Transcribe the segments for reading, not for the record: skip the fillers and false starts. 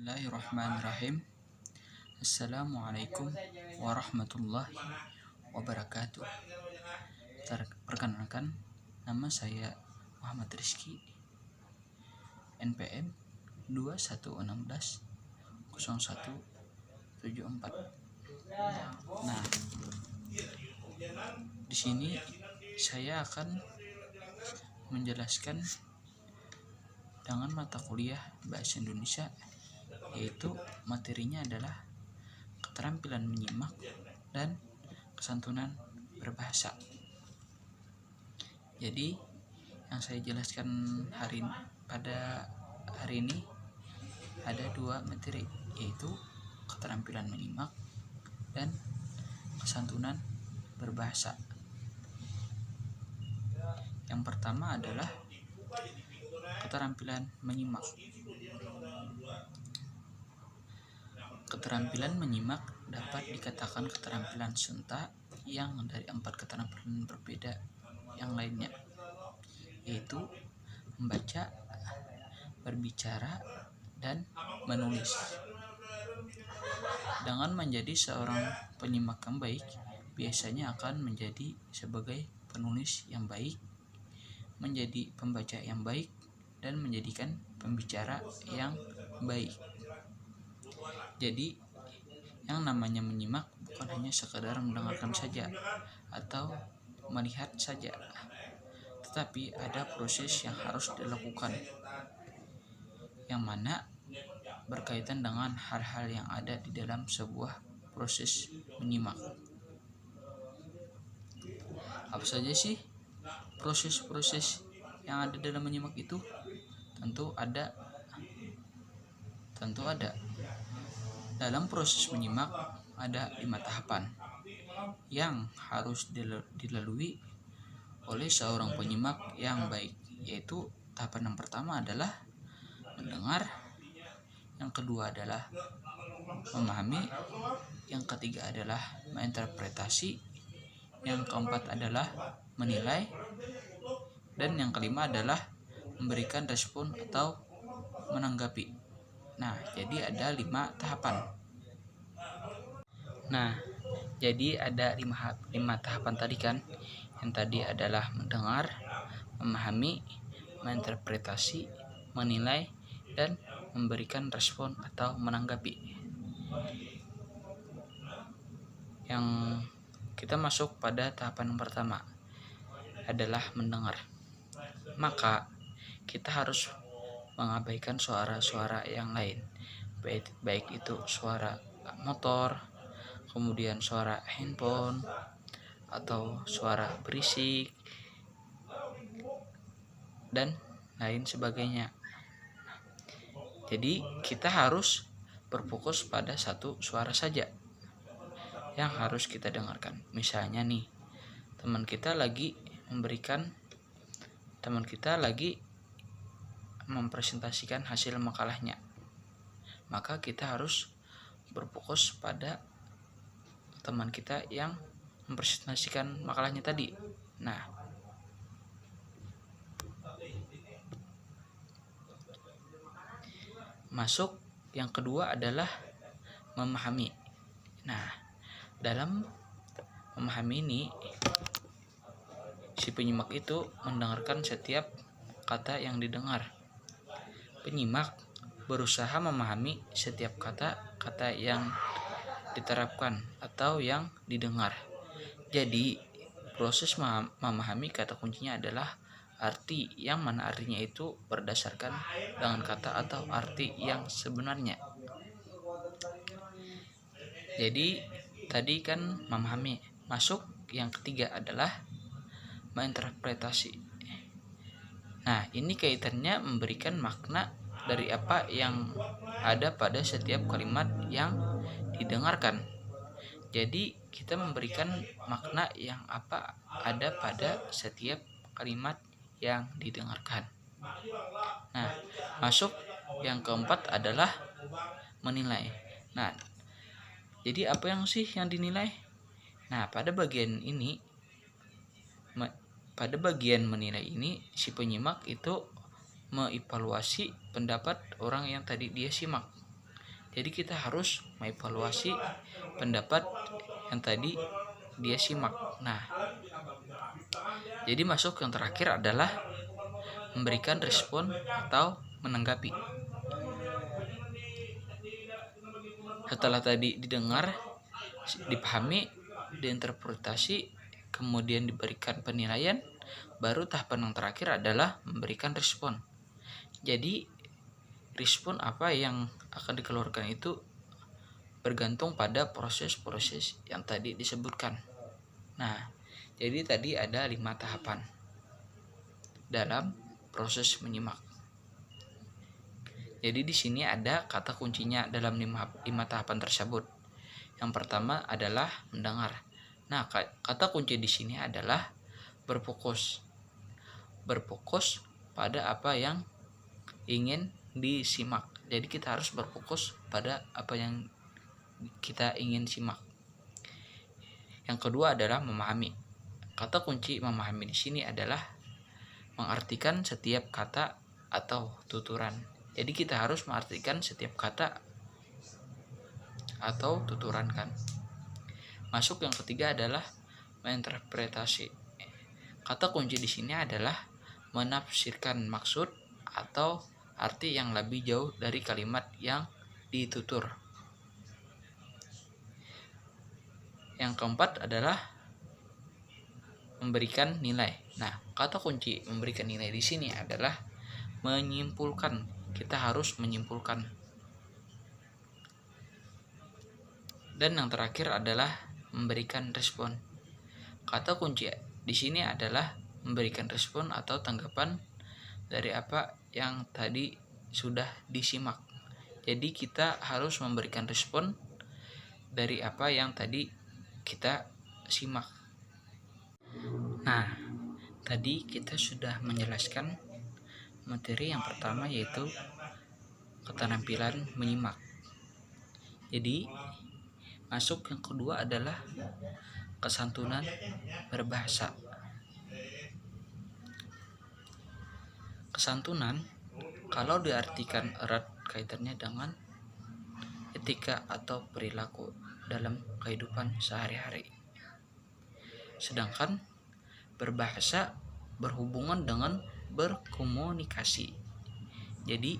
Bismillahirrahmanirrahim. Assalamualaikum warahmatullahi wabarakatuh. Perkenalkan, nama saya Muhammad Rizky, NPM 21160174. Nah, di sini saya akan menjelaskan dengan mata kuliah Bahasa Indonesia, yaitu materinya adalah keterampilan menyimak dan kesantunan berbahasa. Jadi yang saya jelaskan pada hari ini ada dua materi, yaitu keterampilan menyimak dan kesantunan berbahasa. Yang pertama adalah keterampilan menyimak. Keterampilan menyimak dapat dikatakan keterampilan sontak yang dari 4 keterampilan berbeda yang lainnya, yaitu membaca, berbicara, dan menulis. Dengan menjadi seorang penyimak yang baik, biasanya akan menjadi sebagai penulis yang baik, menjadi pembaca yang baik, dan menjadikan pembicara yang baik. Jadi yang namanya menyimak bukan hanya sekedar mendengarkan saja atau melihat saja, tetapi ada proses yang harus dilakukan, yang mana berkaitan dengan hal-hal yang ada di dalam sebuah proses menyimak. Apa saja sih proses-proses yang ada dalam menyimak itu? Tentu ada. Dalam proses menyimak ada 5 tahapan yang harus dilalui oleh seorang penyimak yang baik, yaitu tahapan yang pertama adalah mendengar, yang kedua adalah memahami, yang ketiga adalah menginterpretasi, yang keempat adalah menilai, dan yang kelima adalah memberikan respon atau menanggapi. Nah, jadi ada 5 tahapan. Nah, jadi ada 5 tahapan tadi kan. Yang tadi adalah mendengar, memahami, menginterpretasi, menilai, dan memberikan respon atau menanggapi. Yang kita masuk pada tahapan yang pertama adalah mendengar. Maka kita harus mengabaikan suara-suara yang lain, baik itu suara motor, kemudian suara handphone, atau suara berisik, dan lain sebagainya. Jadi kita harus berfokus pada satu suara saja yang harus kita dengarkan. Misalnya nih, teman kita lagi mempresentasikan hasil makalahnya, maka kita harus berfokus pada teman kita yang mempresentasikan makalahnya tadi. Nah, masuk yang kedua adalah memahami. Nah, dalam memahami ini, si penyimak itu mendengarkan setiap kata yang didengar. Penyimak berusaha memahami setiap kata-kata yang diterapkan atau yang didengar. Jadi proses memahami kata kuncinya adalah arti, yang mana artinya itu berdasarkan dengan kata atau arti yang sebenarnya. Jadi tadi kan memahami. Masuk yang ketiga adalah menginterpretasi. Nah, ini kaitannya memberikan makna dari apa yang ada pada setiap kalimat yang didengarkan. Jadi kita memberikan makna yang apa ada pada setiap kalimat yang didengarkan. Nah, masuk yang keempat adalah menilai. Nah, jadi apa yang dinilai? Nah, pada bagian menilai ini, si penyimak itu mengevaluasi pendapat orang yang tadi dia simak. Jadi kita harus mengevaluasi pendapat yang tadi dia simak. Nah, jadi masuk yang terakhir adalah memberikan respon atau menanggapi. Setelah tadi didengar, dipahami, diinterpretasi, kemudian diberikan penilaian, baru tahapan yang terakhir adalah memberikan respon. Jadi respon apa yang akan dikeluarkan itu bergantung pada proses-proses yang tadi disebutkan. Nah, jadi tadi ada 5 tahapan dalam proses menyimak. Jadi di sini ada kata kuncinya dalam 5 tahapan tersebut. Yang pertama adalah mendengar. Nah, kata kunci di sini adalah berfokus. Berfokus pada apa yang ingin disimak. Jadi kita harus berfokus pada apa yang kita ingin simak. Yang kedua adalah memahami. Kata kunci memahami di sini adalah mengartikan setiap kata atau tuturan. Jadi kita harus mengartikan setiap kata atau tuturan kan. Masuk yang ketiga adalah menginterpretasi. Kata kunci di sini adalah menafsirkan maksud atau arti yang lebih jauh dari kalimat yang ditutur. Yang keempat adalah memberikan nilai. Nah, kata kunci memberikan nilai di sini adalah menyimpulkan. Kita harus menyimpulkan. Dan yang terakhir adalah memberikan respon. Kata kunci di sini adalah memberikan respon atau tanggapan dari apa yang tadi sudah disimak. Jadi kita harus memberikan respon dari apa yang tadi kita simak. Nah, tadi kita sudah menjelaskan materi yang pertama, yaitu keterampilan menyimak. Jadi masuk yang kedua adalah kesantunan berbahasa. Kesantunan kalau diartikan erat kaitannya dengan etika atau perilaku dalam kehidupan sehari-hari. Sedangkan berbahasa berhubungan dengan berkomunikasi. Jadi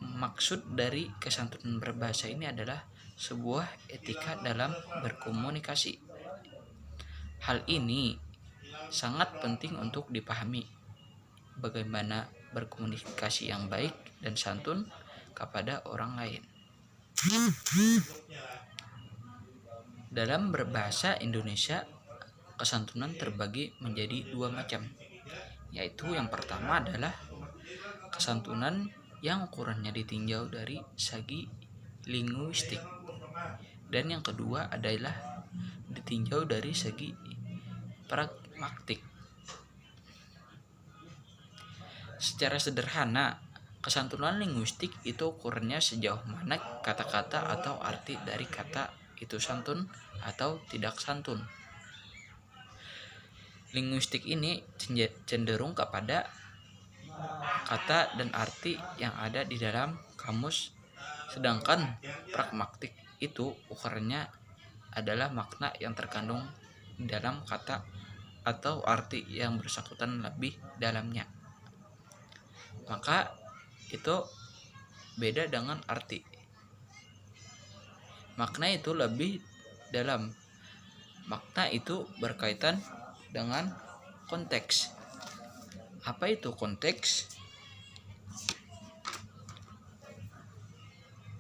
maksud dari kesantunan berbahasa ini adalah sebuah etika dalam berkomunikasi. Hal ini sangat penting untuk dipahami, bagaimana berkomunikasi yang baik dan santun kepada orang lain. Dalam berbahasa Indonesia, kesantunan terbagi menjadi 2 macam, yaitu yang pertama adalah kesantunan yang ukurannya ditinjau dari segi linguistik, dan yang kedua adalah ditinjau dari segi pragmatik. Secara sederhana, kesantunan linguistik itu ukurannya sejauh mana kata-kata atau arti dari kata itu santun atau tidak santun. Linguistik ini cenderung kepada kata dan arti yang ada di dalam kamus, sedangkan pragmatik itu ukurannya adalah makna yang terkandung di dalam kata atau arti yang bersangkutan lebih dalamnya. Maka itu beda dengan arti. Makna itu lebih dalam. Makna itu berkaitan dengan konteks. Apa itu konteks?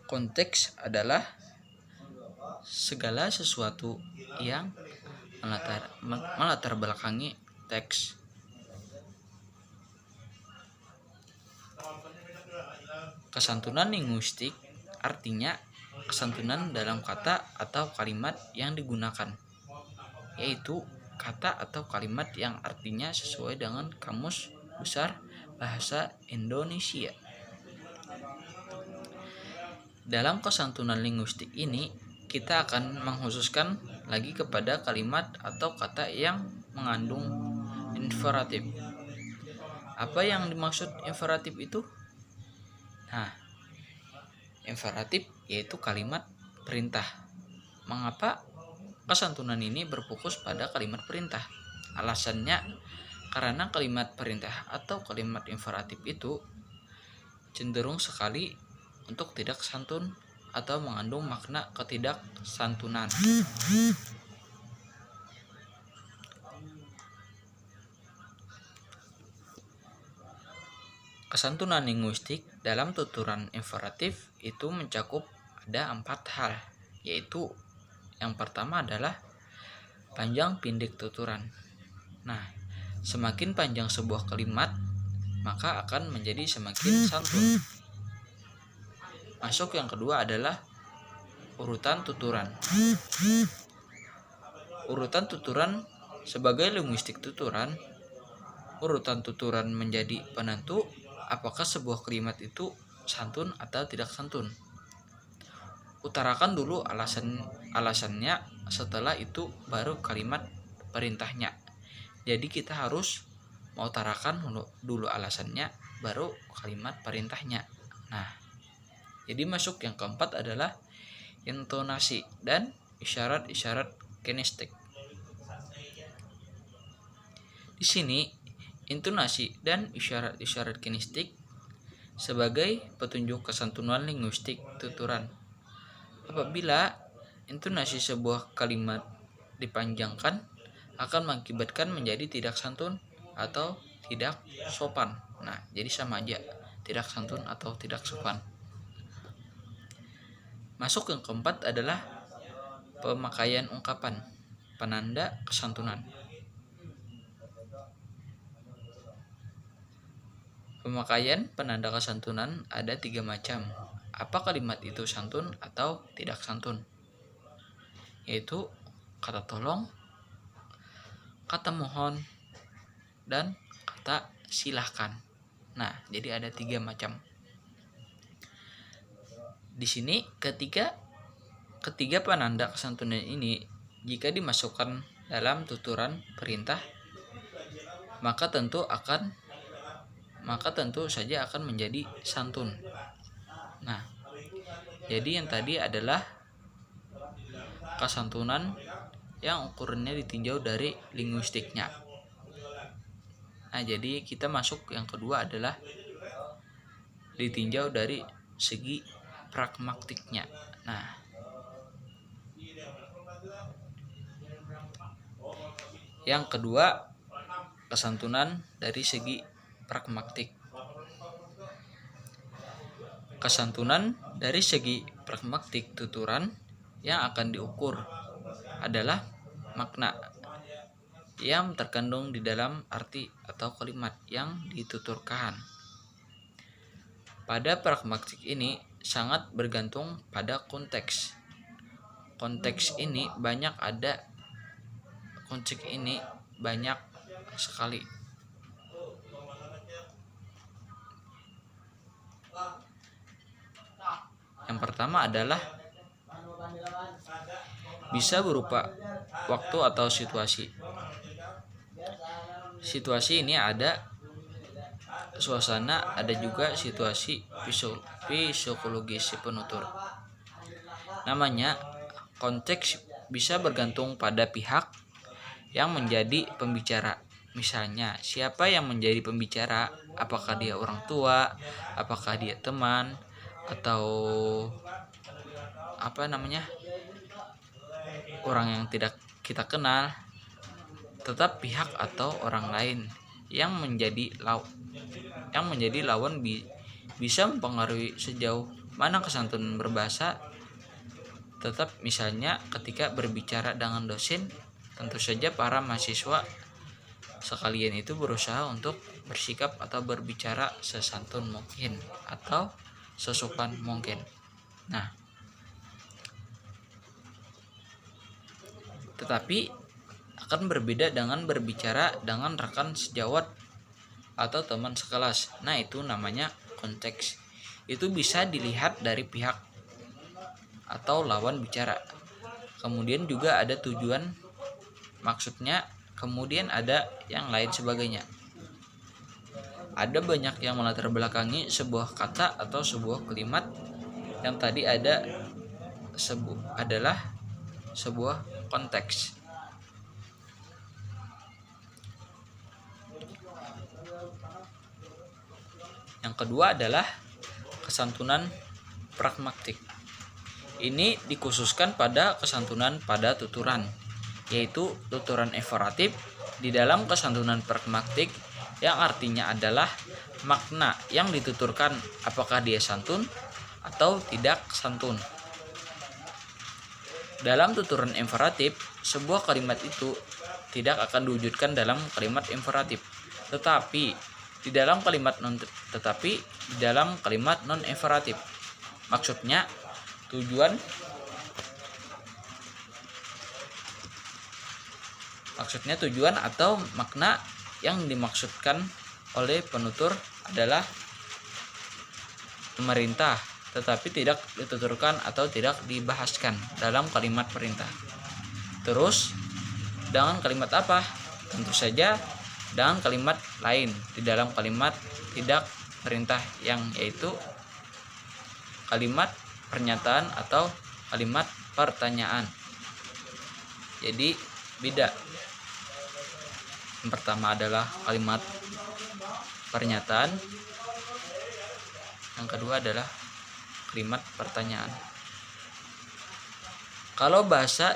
Konteks adalah segala sesuatu yang melatar belakangi teks. Kesantunan linguistik artinya kesantunan dalam kata atau kalimat yang digunakan, yaitu kata atau kalimat yang artinya sesuai dengan Kamus Besar Bahasa Indonesia. Dalam kesantunan linguistik ini, kita akan mengkhususkan lagi kepada kalimat atau kata yang mengandung inferatif. Apa yang dimaksud inferatif itu? Nah, imperatif, yaitu kalimat perintah. Mengapa kesantunan ini berfokus pada kalimat perintah? Alasannya karena kalimat perintah atau kalimat imperatif itu cenderung sekali untuk tidak santun atau mengandung makna ketidaksantunan. Kesantunan linguistik dalam tuturan imperatif itu mencakup ada 4 hal, yaitu yang pertama adalah panjang pendek tuturan. Nah, semakin panjang sebuah kalimat, maka akan menjadi semakin santun. Masuk yang kedua adalah urutan tuturan. Urutan tuturan sebagai linguistik tuturan, urutan tuturan menjadi penentu apakah sebuah kalimat itu santun atau tidak santun. Utarakan dulu alasannya, setelah itu baru kalimat perintahnya. Jadi kita harus mengutarakan dulu alasannya, baru kalimat perintahnya. Nah, jadi masuk yang keempat adalah intonasi dan isyarat-isyarat kinestik. Di sini intonasi dan isyarat-isyarat kinestik sebagai petunjuk kesantunan linguistik tuturan. Apabila intonasi sebuah kalimat dipanjangkan, akan mengakibatkan menjadi tidak santun atau tidak sopan. Nah, jadi sama aja, tidak santun atau tidak sopan. Masuk yang keempat adalah pemakaian ungkapan, penanda kesantunan. Pemakaian penanda kesantunan ada 3 macam. Apa kalimat itu santun atau tidak santun? Yaitu kata tolong, kata mohon, dan kata silahkan. Nah, jadi ada 3 macam. Di sini ketiga penanda kesantunan ini jika dimasukkan dalam tuturan perintah, maka tentu saja akan menjadi santun. Nah, jadi yang tadi adalah kesantunan yang ukurannya ditinjau dari linguistiknya. Nah, jadi kita masuk yang kedua adalah ditinjau dari segi pragmatiknya. Nah, yang kedua, kesantunan dari segi pragmatik. Kesantunan dari segi pragmatik tuturan yang akan diukur adalah makna yang terkandung di dalam arti atau kalimat yang dituturkan. Pada pragmatik ini sangat bergantung pada konteks. Konteks ini banyak sekali. Yang pertama adalah bisa berupa waktu atau situasi. Situasi ini ada suasana, ada juga situasi psikologis si penutur. Namanya konteks bisa bergantung pada pihak yang menjadi pembicara. Misalnya, siapa yang menjadi pembicara? Apakah dia orang tua? Apakah dia teman? Atau orang yang tidak kita kenal? Tetap pihak atau orang lain yang menjadi lawan bisa mempengaruhi sejauh mana kesantunan berbahasa. Tetap misalnya ketika berbicara dengan dosen, tentu saja para mahasiswa sekalian itu berusaha untuk bersikap atau berbicara sesantun mungkin atau sesopan mungkin. Nah, tetapi akan berbeda dengan berbicara dengan rekan sejawat atau teman sekelas. Nah, itu namanya konteks. Itu bisa dilihat dari pihak atau lawan bicara. Kemudian juga ada tujuan, maksudnya, kemudian ada yang lain sebagainya. Ada banyak yang melatar belakangi sebuah kata atau sebuah kalimat Yang tadi adalah sebuah konteks. Yang kedua adalah kesantunan pragmatik. Ini dikhususkan pada kesantunan pada tuturan, yaitu tuturan eferatif di dalam kesantunan pragmatik, yang artinya adalah makna yang dituturkan apakah dia santun atau tidak santun. Dalam tuturan imperatif, sebuah kalimat itu tidak akan diwujudkan dalam kalimat imperatif, tetapi di dalam kalimat non imperatif. Maksudnya tujuan atau makna yang dimaksudkan oleh penutur adalah pemerintah, tetapi tidak dituturkan atau tidak dibahaskan dalam kalimat perintah. Terus dengan kalimat apa? Tentu saja dengan kalimat lain di dalam kalimat tidak perintah, yang yaitu kalimat pernyataan atau kalimat pertanyaan. Jadi beda. Yang pertama adalah kalimat pernyataan, yang kedua adalah kalimat pertanyaan. Kalau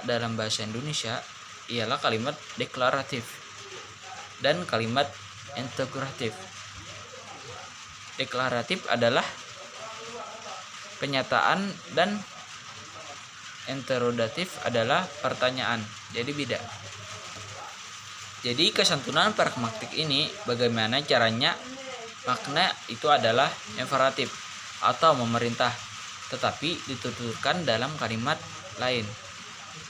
dalam bahasa Indonesia ialah kalimat deklaratif dan kalimat integratif. Deklaratif adalah penyataan dan interogatif adalah pertanyaan. Jadi beda. Jadi kesantunan pragmatik ini bagaimana caranya? Makna itu adalah imperatif atau memerintah, tetapi dituturkan dalam kalimat lain.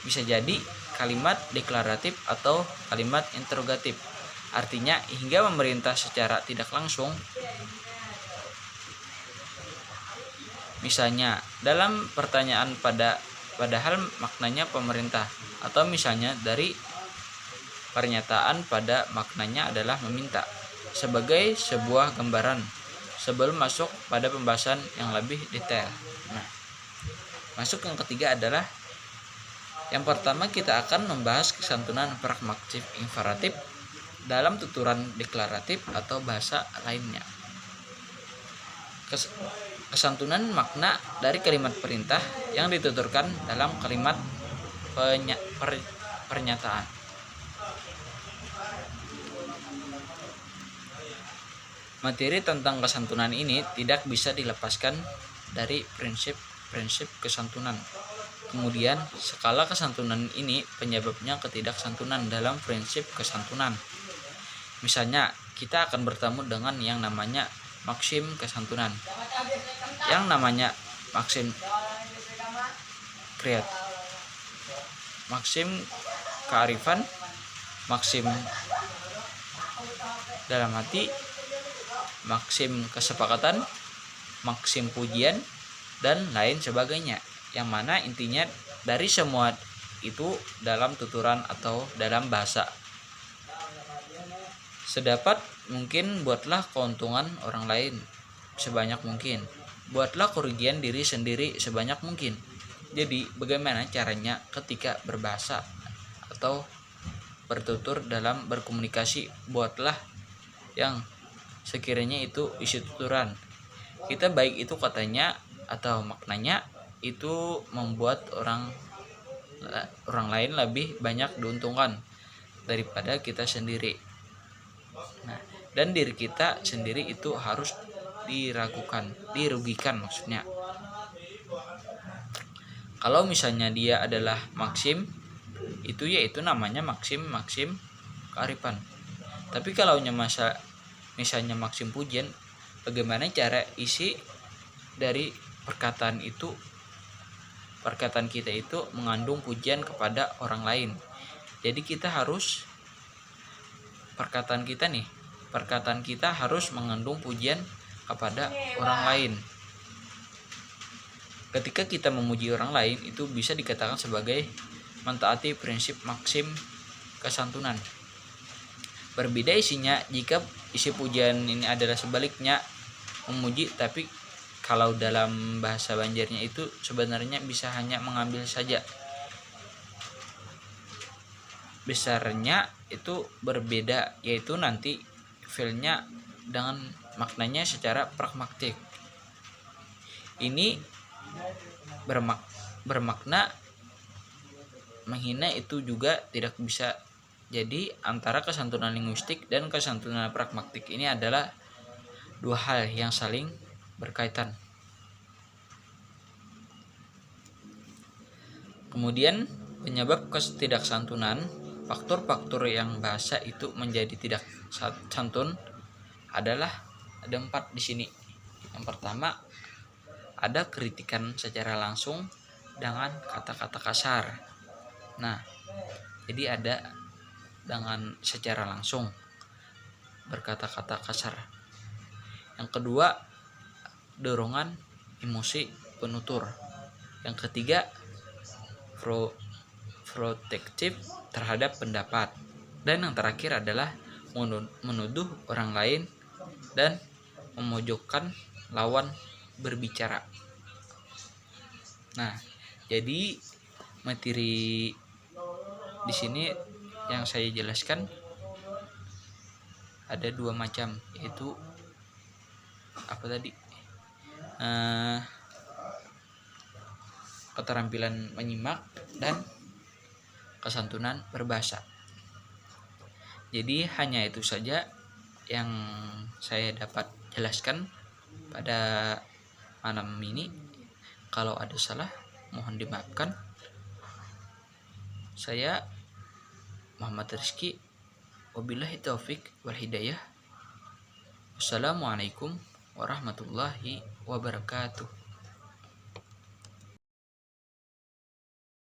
Bisa jadi kalimat deklaratif atau kalimat interogatif. Artinya hingga memerintah secara tidak langsung. Misalnya dalam pertanyaan padahal maknanya pemerintah, atau misalnya dari pernyataan pada maknanya adalah meminta, sebagai sebuah gambaran sebelum masuk pada pembahasan yang lebih detail. Nah, masuk yang ketiga adalah yang pertama kita akan membahas kesantunan pragmatik imperatif dalam tuturan deklaratif atau bahasa lainnya. Kesantunan makna dari kalimat perintah yang dituturkan dalam kalimat pernyataan. Materi tentang kesantunan ini tidak bisa dilepaskan dari prinsip kesantunan. Kemudian, skala kesantunan ini penyebabnya ketidaksantunan dalam prinsip kesantunan. Misalnya, kita akan bertemu dengan yang namanya maksim kesantunan, yang namanya maksim kreat, maksim kearifan, maksim dalam hati, maksim kesepakatan, maksim pujian, dan lain sebagainya, yang mana intinya dari semua itu dalam tuturan atau dalam bahasa. Sedapat mungkin buatlah keuntungan orang lain sebanyak mungkin, buatlah kerugian diri sendiri sebanyak mungkin. Jadi bagaimana caranya ketika berbahasa atau bertutur dalam berkomunikasi? Buatlah yang sekiranya itu isi tuturan kita, baik itu katanya atau maknanya, itu membuat orang lain lebih banyak diuntungkan daripada kita sendiri. Nah, dan diri kita sendiri itu harus dirugikan maksudnya. Kalau misalnya dia adalah maksim, itu yaitu namanya maksim kearifan. Tapi kalau misalnya maksim pujian, bagaimana cara isi dari perkataan kita itu mengandung pujian kepada orang lain. Jadi kita harus perkataan kita harus mengandung pujian kepada orang lain. Ketika kita memuji orang lain, itu bisa dikatakan sebagai mentaati prinsip maksim kesantunan. Berbeda isinya jika isi pujian ini adalah sebaliknya, memuji tapi kalau dalam bahasa Banjarnya itu sebenarnya bisa hanya mengambil saja. Besarnya itu berbeda, yaitu nanti filenya dengan maknanya secara pragmatik. Ini bermakna menghina itu juga tidak bisa. Jadi antara kesantunan linguistik dan kesantunan pragmatik ini adalah dua hal yang saling berkaitan. Kemudian penyebab ketidaksantunan, faktor-faktor yang bahasa itu menjadi tidak santun adalah ada 4 di sini. Yang pertama, ada kritikan secara langsung dengan kata-kata kasar. Nah, jadi ada dengan secara langsung berkata-kata kasar. Yang kedua, dorongan emosi penutur. Yang ketiga, protektif terhadap pendapat. Dan yang terakhir adalah menuduh orang lain dan memojokkan lawan berbicara. Nah, jadi materi di sini yang saya jelaskan ada 2 macam, yaitu apa tadi? Keterampilan menyimak dan kesantunan berbahasa. Jadi hanya itu saja yang saya dapat jelaskan pada malam ini. Kalau ada salah mohon dimaafkan. Saya Muhammad Rizky, wabillahi taufik wal hidayah. Wassalamualaikum warahmatullahi wabarakatuh.